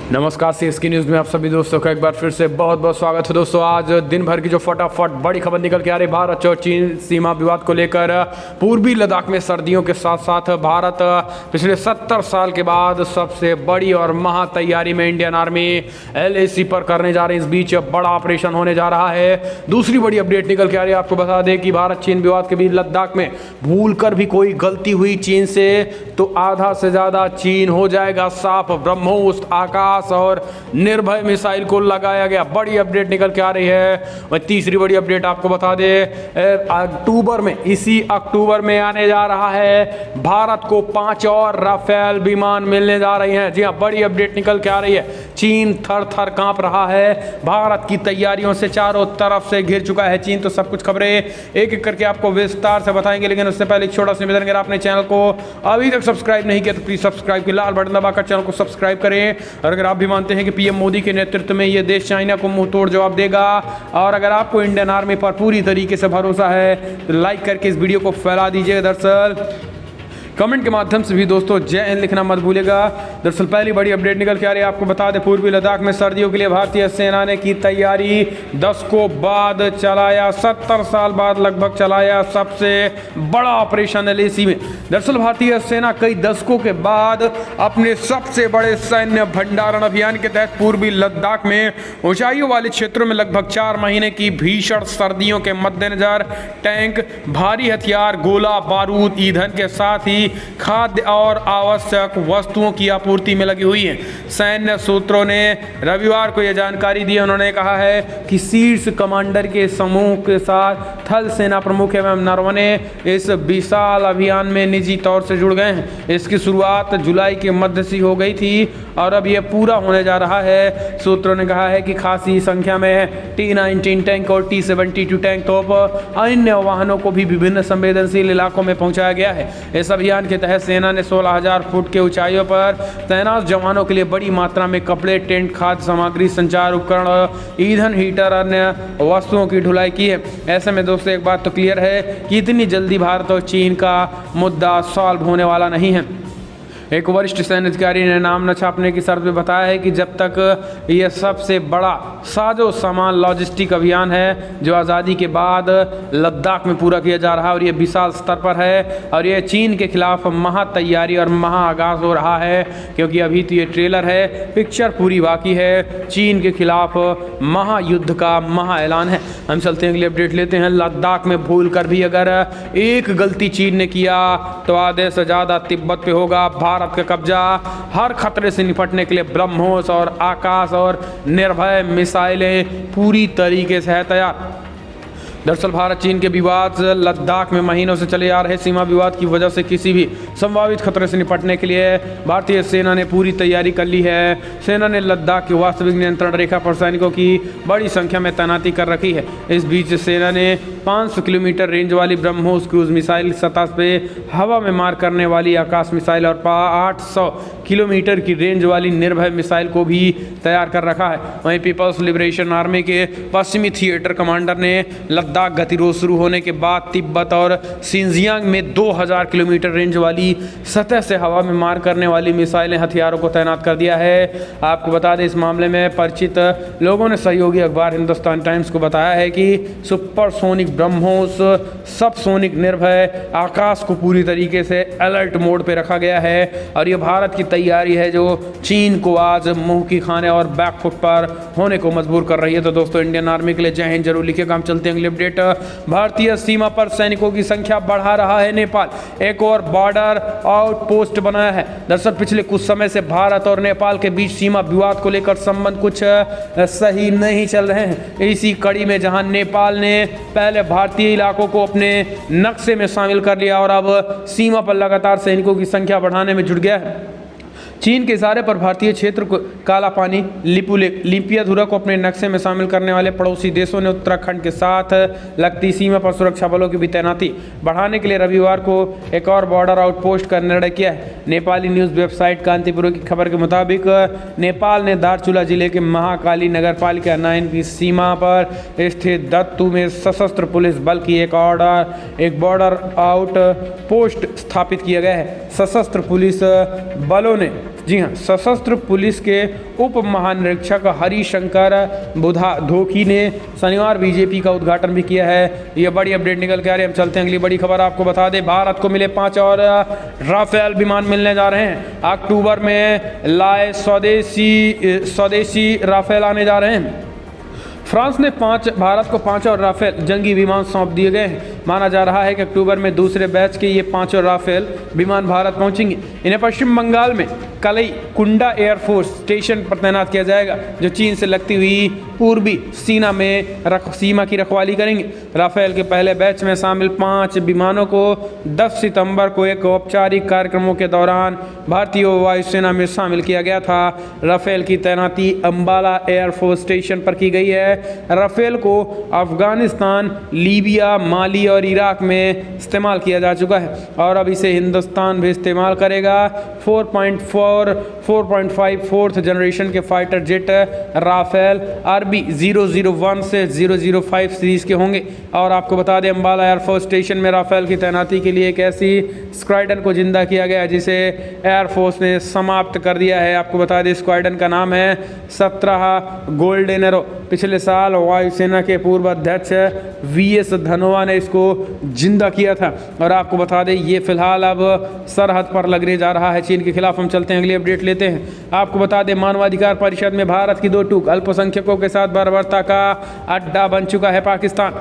नमस्कार, CSK news में आप सभी दोस्तों का एक बार फिर से बहुत बहुत स्वागत है। दोस्तों, आज दिन भर की जो फटाफट बड़ी खबर निकल के आ रही, भारत और चीन सीमा विवाद को लेकर पूर्वी लद्दाख में सर्दियों के साथ साथ भारत पिछले 70 साल के बाद सबसे बड़ी और महा तैयारी में इंडियन आर्मी LAC पर करने जा रही है। इस बीच बड़ा ऑपरेशन होने जा रहा है। दूसरी बड़ी अपडेट निकल के आ रही है, आपको बता दें कि भारत चीन विवाद के बीच लद्दाख में भूल कर भी कोई गलती हुई चीन से तो आधा से ज्यादा चीन हो जाएगा साफ। ब्रह्मोस, आकाश और निर्भय मिसाइल को लगाया गया। बड़ी अपडेट निकल के आ रही है। और तीसरी बड़ी अपडेट आपको बता दें, अक्टूबर में, इसी अक्टूबर में आने जा रहा है भारत को 5 और राफेल विमान मिलने जा रही हैं। जी हाँ, बड़ी अपडेट निकल के आ रही है। चीन थर थर कांप रहा है। भारत की तैयारियों से चारों तरफ से घिर चुका है चीन। तो सब कुछ खबरें एक एक करके आपको विस्तार से बताएंगे, लेकिन उससे पहले एक छोटा सा निवेदन, अगर आपने चैनल को अभी तक सब्सक्राइब नहीं किया तो प्लीज सब्सक्राइब की लाल बटन दबाकर चैनल को सब्सक्राइब करें। और अगर आप भी मानते हैं कि पीएम मोदी के नेतृत्व में ये देश चाइना को मुंह तोड़ जवाब देगा, और अगर आपको इंडियन आर्मी पर पूरी तरीके से भरोसा है तो लाइक करके इस वीडियो को फैला दीजिएगा। दरअसल कमेंट के माध्यम से भी दोस्तों जय हिंद लिखना मत भूलिएगा। दरअसल पहली बड़ी अपडेट निकल के आ रही है, आपको बता दें पूर्वी लद्दाख में सर्दियों के लिए भारतीय सेना ने की तैयारी। दशकों बाद चलाया, 70 साल बाद लगभग चलाया सबसे बड़ा ऑपरेशन LAC में। दरअसल भारतीय सेना कई दशकों के बाद अपने सबसे बड़े सैन्य भंडारण अभियान के तहत पूर्वी लद्दाख में ऊंचाइयों वाले क्षेत्रों में लगभग 4 महीने की भीषण सर्दियों के मद्देनजर टैंक, भारी हथियार, गोला बारूद, ईंधन के साथ ही खाद्य और आवश्यक वस्तुओं की आपूर्ति में लगी हुई है। सैन्य सूत्रों ने रविवार को यह जानकारी दी। उन्होंने कहा है कि शीर्ष कमांडर के समूह के साथ थल सेना प्रमुख एवं नरवणे इस विशाल अभियान में निजी तौर से जुड़ गए हैं। इसकी शुरुआत जुलाई के मध्य से हो गई थी और अब यह पूरा होने जा रहा है। सूत्रों ने कहा है कि खासी संख्या में T-19 टैंक और T-72 टैंक तोप अन्य वाहनों को भी विभिन्न संवेदनशील इलाकों में पहुंचाया गया है। इस अभियान के तहत सेना ने 16,000 फुट के ऊंचाइयों पर तैनात जवानों के लिए बड़ी मात्रा में कपड़े, टेंट, खाद्य सामग्री, संचार उपकरण, ईंधन, हीटर, अन्य वस्तुओं की ढुलाई की है। ऐसे में दोस्तों एक बात तो क्लियर है कि इतनी जल्दी भारत और चीन का मुद्दा सॉल्व होने वाला नहीं है। एक वरिष्ठ सैन्य अधिकारी ने नाम न छापने की शर्त में बताया है कि जब तक यह सबसे बड़ा साजो सामान लॉजिस्टिक अभियान है जो आज़ादी के बाद लद्दाख में पूरा किया जा रहा है, और ये विशाल स्तर पर है और ये चीन के खिलाफ महा तैयारी और महा आगाज हो रहा है, क्योंकि अभी तो ये ट्रेलर है, पिक्चर पूरी बाकी है। चीन के खिलाफ महायुद्ध का महा ऐलान है। हम चलते हैं अगली अपडेट लेते हैं। लद्दाख में भूल कर भी अगर एक गलती चीन ने किया तो आधे से ज़्यादा तिब्बत पे होगा भारत का कब्जा। हर खतरे से निपटने के लिए ब्रह्मोस और आकाश और निर्भय मिसाइलें पूरी तरीके से है तैयार। दरअसल भारत चीन के विवाद लद्दाख में महीनों से चले आ रहे सीमा विवाद की वजह से किसी भी संभावित खतरे से निपटने के लिए भारतीय सेना ने पूरी तैयारी कर ली है। सेना ने लद्दाख के वास्तविक नियंत्रण रेखा पर सैनिकों की बड़ी संख्या में तैनाती कर रखी है। इस बीच सेना ने 500 किलोमीटर रेंज वाली ब्रह्मोस क्रूज मिसाइल, सतह पे हवा में मार करने वाली आकाश मिसाइल और 800 किलोमीटर की रेंज वाली निर्भय मिसाइल को भी तैयार कर रखा है। वहीं पीपल्स लिबरेशन आर्मी के पश्चिमी थिएटर कमांडर ने लद्दाख गतिरोध शुरू होने के बाद तिब्बत और सिंजियांग में 2000 किलोमीटर रेंज वाली सतह से हवा में मार करने वाली मिसाइलें, हथियारों को तैनात कर दिया है। आपको बता दें, इस मामले में परिचित लोगों ने सहयोगी अखबार हिंदुस्तान टाइम्स को बताया है कि सुपरसोनिक ब्रह्मोस, सबसोनिक निर्भय आकाश को पूरी तरीके से अलर्ट मोड पे रखा गया है और ये भारत की तैयारी है जो चीन को आज मुंह की खाने और बैकफुट पर होने को मजबूर कर रही है। तो दोस्तों इंडियन आर्मी के लिए जय हिंद जरूर लिखिएगा। हम चलते हैं अगले अपडेट। भारतीय सीमा पर सैनिकों की संख्या बढ़ा रहा है नेपाल। एक और बॉर्डर आउटपोस्ट बनाया है। दरअसल पिछले कुछ समय से भारत और नेपाल के बीच सीमा विवाद को लेकर संबंध कुछ सही नहीं चल रहे हैं। इसी कड़ी में जहां नेपाल ने पहले भारतीय इलाकों को अपने नक्शे में शामिल कर लिया और अब सीमा पर लगातार सैनिकों की संख्या बढ़ाने में जुट गया है। चीन के इशारे पर भारतीय क्षेत्र को काला पानी, लिपियाधुरा को अपने नक्शे में शामिल करने वाले पड़ोसी देशों ने उत्तराखंड के साथ लगती सीमा पर सुरक्षा बलों की भी तैनाती बढ़ाने के लिए रविवार को एक और बॉर्डर आउटपोस्ट का निर्णय किया है। नेपाली न्यूज़ वेबसाइट कांतिपुर की खबर के मुताबिक नेपाल ने दार्चुला जिले के महाकाली नगर पालिका 9 की सीमा पर स्थित दत्तू में सशस्त्र पुलिस बल की एक बॉर्डर आउट पोस्ट स्थापित किया गया है। सशस्त्र पुलिस बलों ने जी हाँ, सशस्त्र पुलिस के उप महानिरीक्षक हरिशंकर बुधाधोकी ने शनिवार बीजेपी का उद्घाटन भी किया है। ये बड़ी अपडेट निकल के आ रही है। हम चलते हैं अगली बड़ी खबर आपको बता दें। भारत को मिले 5 और राफेल विमान मिलने जा रहे हैं। अक्टूबर में लाए स्वदेशी राफेल आने जा रहे हैं। फ्रांस ने भारत को 5 और राफेल जंगी विमान सौंप दिए गए हैं। माना जा रहा है कि अक्टूबर में दूसरे बैच के ये 5 और राफेल विमान भारत पहुंचेंगे। इन्हें पश्चिम बंगाल में कलई कुंडा एयरफोर्स स्टेशन पर तैनात किया जाएगा, जो चीन से लगती हुई पूर्वी सीमा की रखवाली करेंगे। राफेल के पहले बैच में शामिल 5 विमानों को 10 सितंबर को एक औपचारिक कार्यक्रमों के दौरान भारतीय वायुसेना में शामिल किया गया था। राफेल की तैनाती अंबाला एयरफोर्स स्टेशन पर की गई है। राफेल को अफगानिस्तान, लीबिया, माली और इराक में इस्तेमाल किया जा चुका है और अब इसे हिंदुस्तान भी इस्तेमाल करेगा। 4.5 फोर्थ जनरेशन के फाइटर जेट राफेल RB 001 से 005 सीरीज के होंगे। और आपको बता दें, अंबाला एयरफोर्स स्टेशन में राफेल की तैनाती के लिए एक ऐसी स्क्वाड्रन को जिंदा किया गया जिसे एयरफोर्स ने समाप्त कर दिया है। आपको बता दें, स्क्वाड्रन का नाम है 17 गोल्डन एरो। पिछले साल वायुसेना के पूर्व अध्यक्ष VS धनोआ ने इसको जिंदा किया था। और आपको बता दें, ये फिलहाल अब सरहद पर लगने जा रहा है चीन के खिलाफ। हम चलते हैं अगली अपडेट लेते हैं। आपको बता दें, मानवाधिकार परिषद में भारत की 2 टूक अल्पसंख्यकों के साथ बर्बरता का अड्डा बन चुका है पाकिस्तान।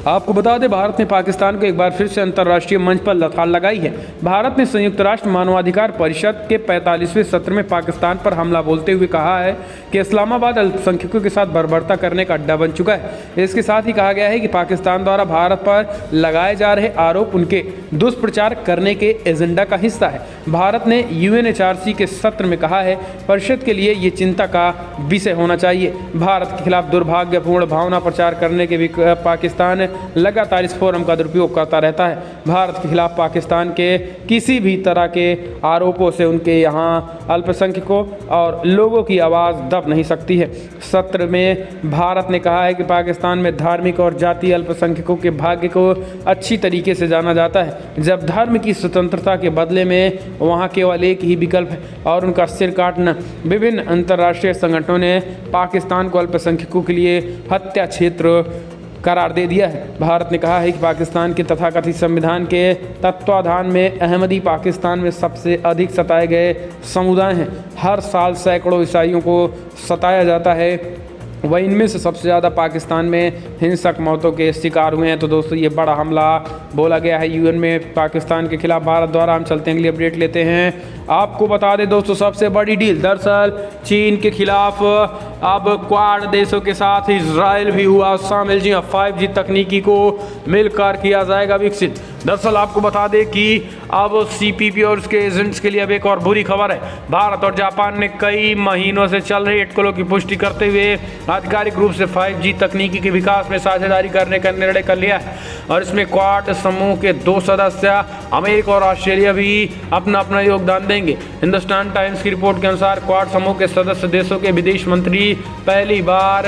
आपको बता दें, भारत ने पाकिस्तान को एक बार फिर से अंतर्राष्ट्रीय मंच पर लताड़ लगाई है। भारत ने संयुक्त राष्ट्र मानवाधिकार परिषद के 45वें सत्र में पाकिस्तान पर हमला बोलते हुए कहा है कि इस्लामाबाद अल्पसंख्यकों के साथ बर्बरता करने का अड्डा बन चुका है। इसके साथ ही कहा गया है कि पाकिस्तान द्वारा भारत पर लगाए जा रहे आरोप उनके दुष्प्रचार करने के एजेंडा का हिस्सा है। भारत ने UNHRC के सत्र में कहा है, परिषद के लिए ये चिंता का विषय होना चाहिए। भारत के खिलाफ दुर्भाग्यपूर्ण भावना प्रचार करने के पाकिस्तान लगातार इस फोरम का दुरुपयोग करता रहता है। भारत के खिलाफ पाकिस्तान के किसी भी तरह के आरोपों से उनके यहाँ अल्पसंख्यकों और लोगों की आवाज़ दब नहीं सकती है। सत्र में भारत ने कहा है कि पाकिस्तान में धार्मिक और जातीय अल्पसंख्यकों के भाग्य को अच्छी तरीके से जाना जाता है। जब धर्म की स्वतंत्रता के बदले में वहाँ केवल एक ही विकल्प है और उनका सिर काटना। विभिन्न अंतर्राष्ट्रीय संगठनों ने पाकिस्तान को अल्पसंख्यकों के लिए हत्या क्षेत्र करार दे दिया है। भारत ने कहा है कि पाकिस्तान के तथाकथित संविधान के तत्वाधान में अहमदी पाकिस्तान में सबसे अधिक सताए गए समुदाय हैं। हर साल सैकड़ों ईसाइयों को सताया जाता है, वह इनमें से सबसे ज़्यादा पाकिस्तान में हिंसक मौतों के शिकार हुए हैं। तो दोस्तों, ये बड़ा हमला बोला गया है UN में पाकिस्तान के खिलाफ भारत द्वारा। हम चलते हैं अगली अपडेट लेते हैं। आपको बता दें दोस्तों, सबसे बड़ी डील दरअसल चीन के खिलाफ अब क्वाड देशों के साथ इजराइल भी हुआ शामिल। जी हाँ, 5G तकनीकी को मिलकर किया जाएगा विकसित। दरअसल आपको बता दें कि अब CPP और उसके एजेंट्स के लिए अब एक और बुरी खबर है। भारत और जापान ने कई महीनों से चल रही अटकलों की पुष्टि करते हुए आधिकारिक रूप से 5G तकनीकी के विकास में साझेदारी करने का निर्णय कर लिया है। और इसमें क्वाड समूह के 2 सदस्य अमेरिका और ऑस्ट्रेलिया भी अपना अपना योगदान देंगे। हिंदुस्तान टाइम्स की रिपोर्ट के अनुसार क्वाड समूह के सदस्य देशों के विदेश मंत्री पहली बार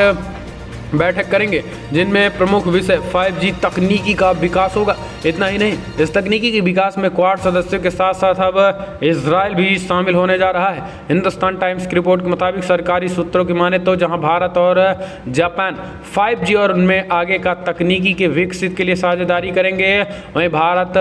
बैठक करेंगे, जिनमें प्रमुख विषय 5G तकनीकी का विकास होगा। इतना ही नहीं, इस तकनीकी के विकास में क्वाड सदस्यों के साथ साथ अब इजराइल भी शामिल होने जा रहा है। हिंदुस्तान टाइम्स की रिपोर्ट के मुताबिक सरकारी सूत्रों की माने तो जहां भारत और जापान 5G और उनमें आगे का तकनीकी के विकसित के लिए साझेदारी करेंगे, वहीं भारत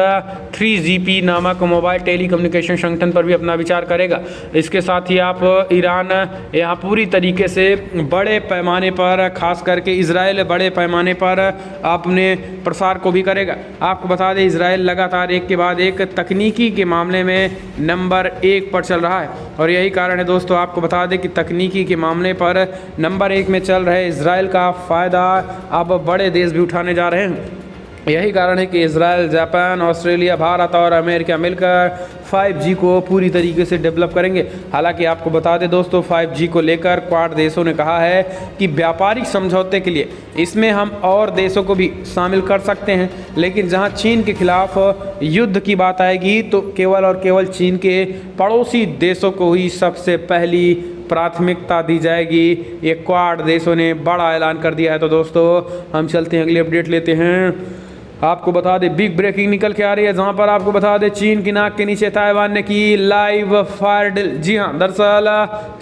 3GP नामक मोबाइल टेलीकम्युनिकेशन संगठन पर भी अपना विचार करेगा। इसके साथ ही आप ईरान यहाँ पूरी तरीके से बड़े पैमाने पर, खास करके इजराइल बड़े पैमाने पर अपने प्रसार को भी करेगा। आपको बता दें, इजराइल लगातार एक के बाद एक तकनीकी के मामले में नंबर 1 पर चल रहा है और यही कारण है दोस्तों, आपको बता दें कि तकनीकी के मामले पर नंबर 1 में चल रहे इजराइल का फ़ायदा अब बड़े देश भी उठाने जा रहे हैं। यही कारण है कि इजराइल, जापान, ऑस्ट्रेलिया, भारत और अमेरिका मिलकर 5G को पूरी तरीके से डेवलप करेंगे। हालांकि आपको बता दें दोस्तों, 5G को लेकर क्वाड देशों ने कहा है कि व्यापारिक समझौते के लिए इसमें हम और देशों को भी शामिल कर सकते हैं, लेकिन जहां चीन के खिलाफ युद्ध की बात आएगी तो केवल और केवल चीन के पड़ोसी देशों को ही सबसे पहली प्राथमिकता दी जाएगी। ये क्वाड देशों ने बड़ा ऐलान कर दिया है। तो दोस्तों, हम चलते हैं अगली अपडेट लेते हैं। आपको बता दें बिग ब्रेकिंग निकल के आ रही है, जहां पर आपको बता दें चीन की नाक के नीचे ताइवान ने की लाइव फायर ड्रिल। जी हां, दरअसल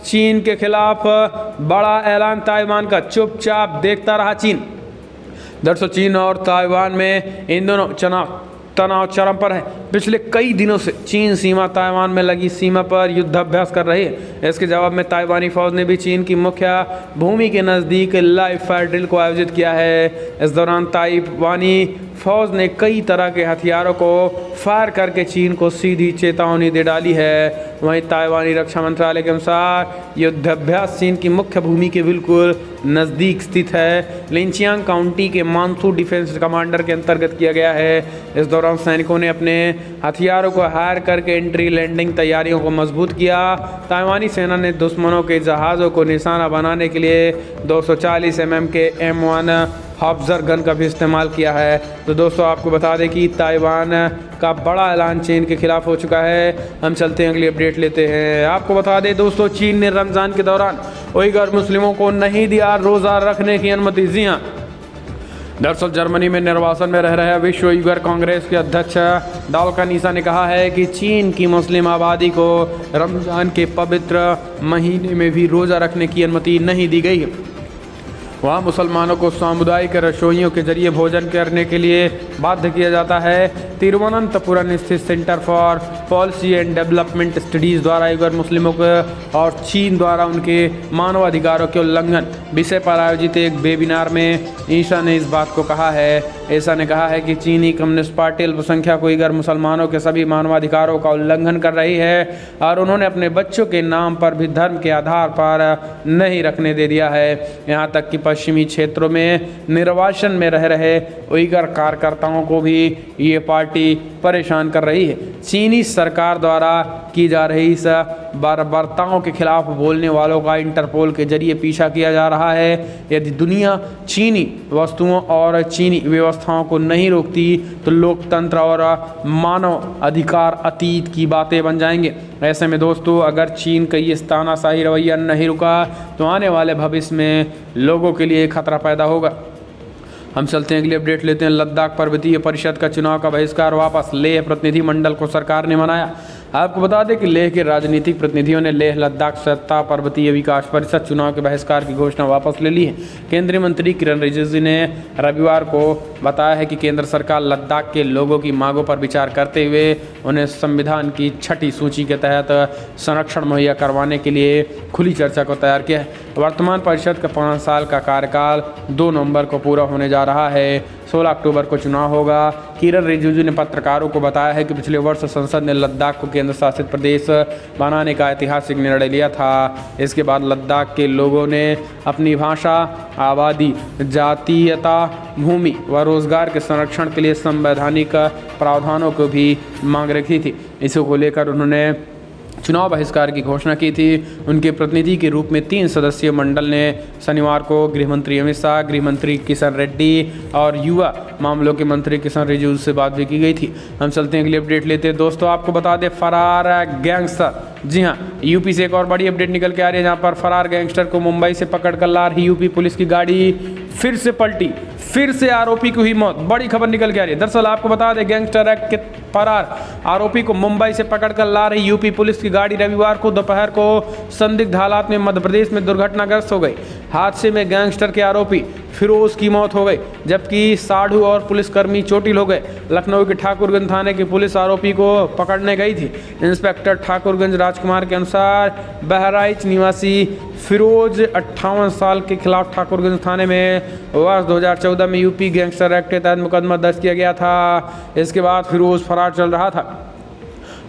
चीन के खिलाफ बड़ा ऐलान ताइवान का, चुपचाप देखता रहा चीन। दरअसल चीन और ताइवान में इन दोनों तनाव चरम पर है। पिछले कई दिनों से चीन सीमा ताइवान में लगी सीमा पर युद्धाभ्यास कर रही है। इसके जवाब में ताइवानी फौज ने भी चीन की मुख्य भूमि के नज़दीक लाइव फायर ड्रिल को आयोजित किया है। इस दौरान ताइवानी फौज ने कई तरह के हथियारों को फायर करके चीन को सीधी चेतावनी दे डाली है। वहीं ताइवानी रक्षा मंत्रालय के अनुसार युद्धाभ्यास चीन की मुख्य भूमि के बिल्कुल नज़दीक स्थित है। लिंचियांग काउंटी के मानसू डिफेंस कमांडर के अंतर्गत किया गया है। इस दौरान सैनिकों ने अपने हथियारों को हायर करके एंट्री लैंडिंग तैयारियों को मजबूत किया। ताइवानी सेना ने दुश्मनों के जहाज़ों को निशाना बनाने के लिए 240 mm के M1 हॉप्जर गन का भी इस्तेमाल किया है। तो दोस्तों आपको बता दें कि ताइवान का बड़ा ऐलान चीन के खिलाफ हो चुका है। हम चलते हैं अगली अपडेट लेते हैं। आपको बता दें दोस्तों, चीन ने रमज़ान के दौरान उइगर मुस्लिमों को नहीं दिया रोज़ा रखने की अनुमति। जी हाँ, दरअसल जर्मनी में निर्वासन में रह रहे विश्व उइगर कांग्रेस के अध्यक्ष डालकानीसा ने कहा है कि चीन की मुस्लिम आबादी को रमज़ान के पवित्र महीने में भी रोज़ा रखने की अनुमति नहीं दी गई है। वहाँ मुसलमानों को सामुदायिक रसोइयों के जरिए भोजन करने के लिए बाध्य किया जाता है। तिरुवनंतपुरम स्थित centre for policy and development studies द्वारा उइगर मुस्लिमों को और चीन द्वारा उनके मानवाधिकारों के उल्लंघन विषय पर आयोजित एक वेबिनार में ईसा ने इस बात को कहा है। ईसा ने कहा है कि चीनी कम्युनिस्ट पार्टी अल्पसंख्यक उइगर मुसलमानों के सभी मानवाधिकारों का उल्लंघन कर रही है और उन्होंने अपने बच्चों के नाम पर भी धर्म के आधार पर नहीं रखने दे दिया है। यहाँ तक कि पश्चिमी क्षेत्रों में निर्वासन में रह रहे उइगर कार्यकर्ताओं को भी ये पार्टी परेशान कर रही है। चीनी सरकार द्वारा की जा रही इस बर्बरताओं के खिलाफ बोलने वालों का इंटरपोल के जरिए पीछा किया जा रहा है। यदि दुनिया चीनी वस्तुओं और चीनी व्यवस्थाओं को नहीं रोकती तो लोकतंत्र और मानव अधिकार अतीत की बातें बन जाएंगे। ऐसे में दोस्तों, अगर चीन का ये तानाशाही रवैया नहीं रुका तो आने वाले भविष्य में लोगों के लिए खतरा पैदा होगा। हम चलते हैं अगली अपडेट लेते हैं। लद्दाख पर्वतीय परिषद का चुनाव का बहिष्कार वापस, लेह प्रतिनिधिमंडल को सरकार ने मनाया। आपको बता दें कि लेह के राजनीतिक प्रतिनिधियों ने लेह लद्दाख सत्ता पर्वतीय विकास परिषद चुनाव के बहिष्कार की घोषणा वापस ले ली है। केंद्रीय मंत्री किरण रिजिजू ने रविवार को बताया है कि केंद्र सरकार लद्दाख के लोगों की मांगों पर विचार करते हुए उन्हें संविधान की छठी सूची के तहत संरक्षण मुहैया करवाने के लिए खुली चर्चा को तैयार किया है। वर्तमान परिषद का 5 साल का कार्यकाल 2 नवंबर को पूरा होने जा रहा है। 16 अक्टूबर को चुनाव होगा। किरण रिजिजू ने पत्रकारों को बताया है कि पिछले वर्ष संसद ने लद्दाख को केंद्र शासित प्रदेश बनाने का ऐतिहासिक निर्णय लिया था। इसके बाद लद्दाख के लोगों ने अपनी भाषा, आबादी, जातीयता, भूमि व रोजगार के संरक्षण के लिए संवैधानिक प्रावधानों को भी मांग रखी थी। इसी को लेकर उन्होंने चुनाव बहिष्कार की घोषणा की थी। उनके प्रतिनिधि के रूप में 3 सदस्यीय मंडल ने शनिवार को गृहमंत्री अमित शाह, गृहमंत्री किशन रेड्डी और युवा मामलों के मंत्री किशन रिजिजू से बात भी की गई थी। हम चलते हैं अगली अपडेट लेते हैं। दोस्तों आपको बता दें, फरार गैंगस्टर, जी हाँ, यूपी से एक और बड़ी अपडेट निकल के आ रही है, जहाँ पर फरार गैंगस्टर को मुंबई से पकड़ कर ला रही यूपी पुलिस की गाड़ी फिर से पलटी, फिर से आरोपी को हुई मौत। बड़ी खबर निकल के आ रही है। दरअसल आपको बता दें, गैंगस्टर एक्ट के फरार आरोपी को मुंबई से पकड़कर ला रही यूपी पुलिस की गाड़ी रविवार को दोपहर को संदिग्ध हालात में मध्य प्रदेश में दुर्घटनाग्रस्त हो गई। हादसे में गैंगस्टर के आरोपी फिरोज की मौत हो गई, जबकि साढ़ू और पुलिसकर्मी चोटिल हो गए। लखनऊ के ठाकुरगंज थाने की पुलिस आरोपी को पकड़ने गई थी। इंस्पेक्टर ठाकुरगंज राजकुमार के अनुसार बहराइच निवासी फिरोज 58 साल के खिलाफ ठाकुरगंज थाने में वर्ष 2014 में यूपी गैंगस्टर एक्ट के तहत मुकदमा दर्ज किया गया था। इसके बाद फिरोज फरार चल रहा था।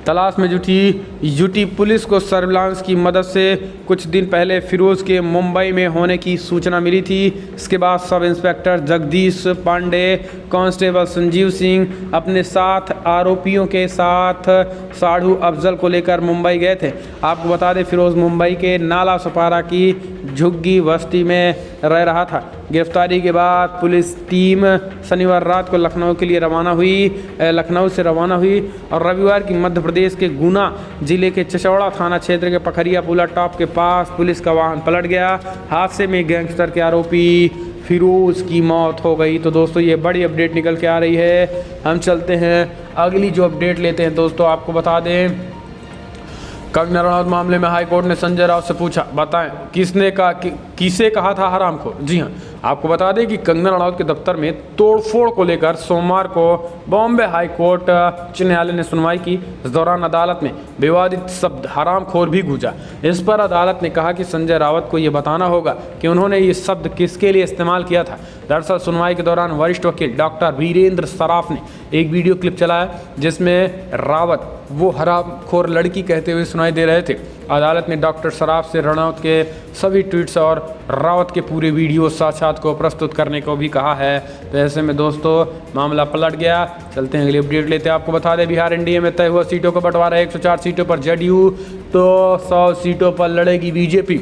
तलाश में जुटी पुलिस को सर्विलांस की मदद से कुछ दिन पहले फिरोज के मुंबई में होने की सूचना मिली थी। इसके बाद sub inspector Jagdish Pandey, constable Sanjeev Singh अपने 7 आरोपियों के साथ साढ़ू अफजल को लेकर मुंबई गए थे। आपको बता दें, फिरोज मुंबई के नाला सुपारा की झुग्गी बस्ती में रह रहा था। गिरफ्तारी के बाद पुलिस टीम शनिवार रात को लखनऊ से रवाना हुई और रविवार की मध्य प्रदेश के गुना जिले के चचौड़ा थाना क्षेत्र के पखरिया पुला टॉप के पास पुलिस का वाहन पलट गया। हादसे में गैंगस्टर के आरोपी फिरोज़ की मौत हो गई। तो दोस्तों ये बड़ी अपडेट निकल के आ रही है। हम चलते हैं अगली जो अपडेट लेते हैं दोस्तों। आपको बता दें कंगना रनौत मामले में हाई कोर्ट ने संजय राउत से पूछा, बताएं किसे कहा था हरामखोर। जी हाँ, आपको बता दें कि कंगना रनौत के दफ्तर में तोड़फोड़ को लेकर सोमवार को बॉम्बे हाई कोर्ट उच्च न्यायालय ने सुनवाई की। इस दौरान अदालत में विवादित शब्द हरामखोर भी गूंजा। इस पर अदालत ने कहा कि संजय राउत को ये बताना होगा कि उन्होंने ये शब्द किसके लिए इस्तेमाल किया था। दरअसल सुनवाई के दौरान वरिष्ठ वकील डॉक्टर वीरेंद्र सराफ ने एक वीडियो क्लिप चलाया जिसमें रावत वो हरामखोर लड़की कहते हुए सुनाई दे रहे थे। अदालत ने डॉक्टर सराफ से रनौत के सभी ट्वीट्स और रावत के पूरे वीडियो साक्षात को प्रस्तुत करने को भी कहा है। तो ऐसे में दोस्तों मामला पलट गया। चलते हैं अगली अपडेट लेते हैं। आपको बता दें बिहार एनडीए में तय हुआ सीटों का बंटवारा 104 सीटों पर जदयू तो 100 सीटों पर लड़ेगी बीजेपी।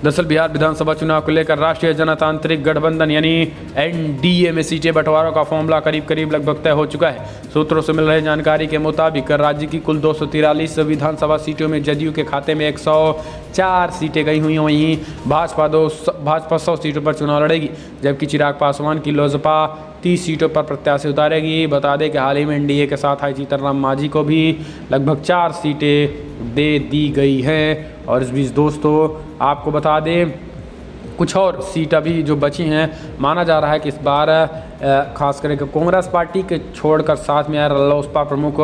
दरअसल बिहार विधानसभा चुनाव को लेकर राष्ट्रीय जनतांत्रिक गठबंधन यानी एनडीए में सीटें बंटवारों का फॉर्मूला करीब लगभग तय हो चुका है। सूत्रों से मिल रही जानकारी के मुताबिक राज्य की कुल 243 विधानसभा सीटों में जदयू के खाते में 104 सीटें गई हुई। वहीं भाजपा 100 सीटों पर चुनाव लड़ेगी, जबकि चिराग पासवान की लोजपा 30 सीटों पर प्रत्याशी उतारेगी। बता दें कि हाल ही में एनडीए के साथ आई जीतनराम मांझी को भी लगभग 4 सीटें दे दी गई हैं। और इस बीच दोस्तों आपको बता दें कुछ और सीट अभी जो बची हैं। माना जा रहा है कि इस बार खास करके कांग्रेस पार्टी के छोड़कर साथ में यार लोजपा प्रमुख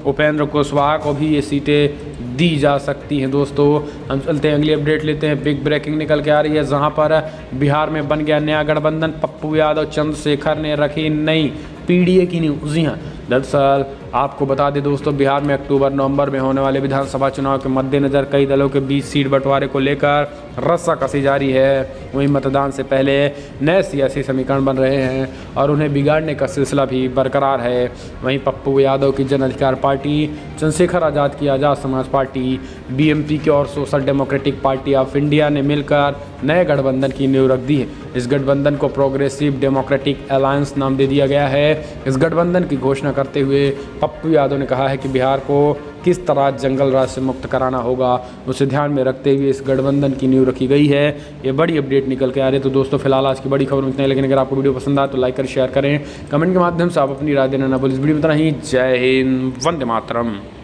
उपेंद्र कुशवाहा को भी ये सीटें दी जा सकती हैं। दोस्तों हम चलते हैं अगली अपडेट लेते हैं। बिग ब्रेकिंग निकल के आ रही है जहां पर बिहार में बन गया नया गठबंधन। पप्पू यादव चंद्रशेखर ने रखी नई पीडीए की न्यूज़। जी हाँ, दरअसल आपको बता दें दोस्तों बिहार में अक्टूबर नवंबर में होने वाले विधानसभा चुनाव के मद्देनज़र कई दलों के बीच सीट बंटवारे को लेकर रस्साकसी जारी है। वहीं मतदान से पहले नए सियासी समीकरण बन रहे हैं और उन्हें बिगाड़ने का सिलसिला भी बरकरार है। वहीं पप्पू यादव की जन अधिकार पार्टी, चंद्रशेखर आज़ाद की आज़ाद समाज पार्टी, बीएमपी की और social democratic party of India ने मिलकर नए गठबंधन की नींव रख दी है। इस गठबंधन को प्रोग्रेसिव डेमोक्रेटिक अलायंस नाम दे दिया गया है। इस गठबंधन की घोषणा करते हुए पप्पू यादव ने कहा है कि बिहार को किस तरह जंगल राज से मुक्त कराना होगा उसे ध्यान में रखते हुए इस गठबंधन की नींव रखी गई है। ये बड़ी अपडेट निकल के आ रही है। तो दोस्तों फिलहाल आज की बड़ी खबर इतना है, लेकिन अगर आपको वीडियो पसंद आए तो लाइक करें, शेयर करें, कमेंट के माध्यम से आप अपनी राय देना ना भूलें। इस वीडियो में इतना ही। जय हिंद, वंदे मातरम।